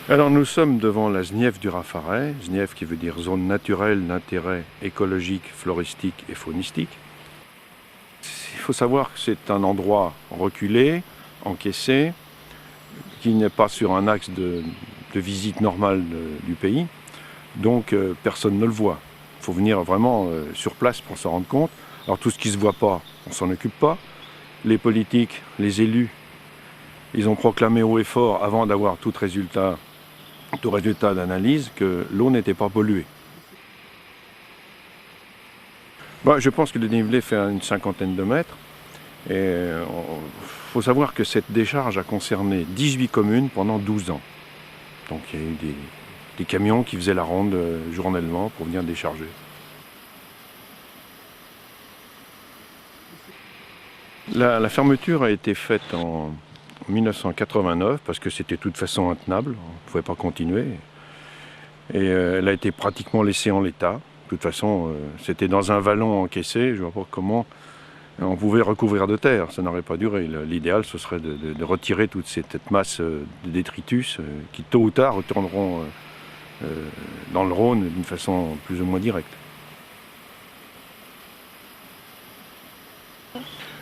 Alors nous sommes devant la Zniève du Raffaret, Zniève qui veut dire zone naturelle d'intérêt écologique, floristique et faunistique. Il faut savoir que c'est un endroit reculé, encaissé, qui n'est pas sur un axe de visite normale du pays, donc personne ne le voit. Il faut venir vraiment sur place pour s'en rendre compte. Alors tout ce qui ne se voit pas, on ne s'en occupe pas. Les politiques, les élus, ils ont proclamé haut et fort, avant d'avoir tout résultat d'analyse, que l'eau n'était pas polluée. Je pense que le dénivelé fait une cinquantaine de mètres. Et faut savoir que cette décharge a concerné 18 communes pendant 12 ans. Donc il y a eu des camions qui faisaient la ronde journellement pour venir décharger. La fermeture a été faite en 1989 parce que c'était de toute façon intenable, on ne pouvait pas continuer. Et elle a été pratiquement laissée en l'état. De toute façon, c'était dans un vallon encaissé, je ne vois pas comment on pouvait recouvrir de terre, ça n'aurait pas duré. L'idéal, ce serait de retirer toute cette masse de détritus qui, tôt ou tard, retourneront dans le Rhône d'une façon plus ou moins directe.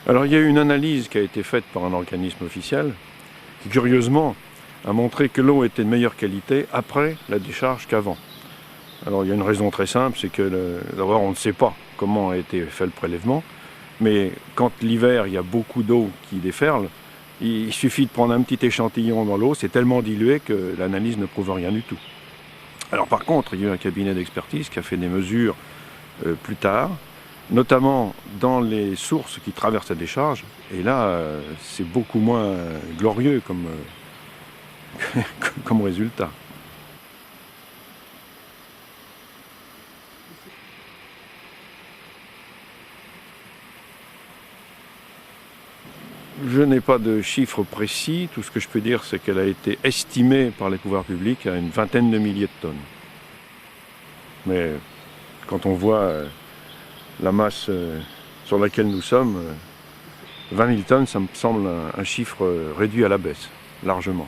Alors il y a eu une analyse qui a été faite par un organisme officiel qui, curieusement, a montré que l'eau était de meilleure qualité après la décharge qu'avant. Alors il y a une raison très simple, c'est que d'abord on ne sait pas comment a été fait le prélèvement, mais quand l'hiver il y a beaucoup d'eau qui déferle, il suffit de prendre un petit échantillon dans l'eau, c'est tellement dilué que l'analyse ne prouve rien du tout. Alors par contre, il y a eu un cabinet d'expertise qui a fait des mesures plus tard, notamment dans les sources qui traversent la décharge, et là c'est beaucoup moins glorieux comme résultat. Je n'ai pas de chiffres précis, tout ce que je peux dire c'est qu'elle a été estimée par les pouvoirs publics à une vingtaine de milliers de tonnes. Mais quand on voit la masse sur laquelle nous sommes, 20 000 tonnes, ça me semble un chiffre réduit à la baisse, largement.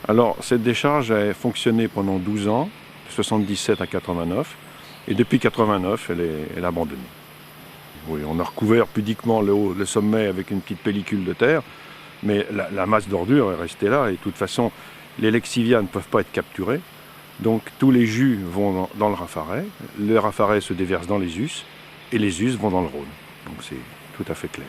Alors, cette décharge a fonctionné pendant 12 ans, de 77 à 89, et depuis 89, elle est abandonnée. Oui, on a recouvert pudiquement le sommet avec une petite pellicule de terre, mais la masse d'ordures est restée là, et de toute façon, les lexivias ne peuvent pas être capturés, donc tous les jus vont dans le Raffaret se déverse dans les us, et les us vont dans le Rhône. Donc c'est tout à fait clair.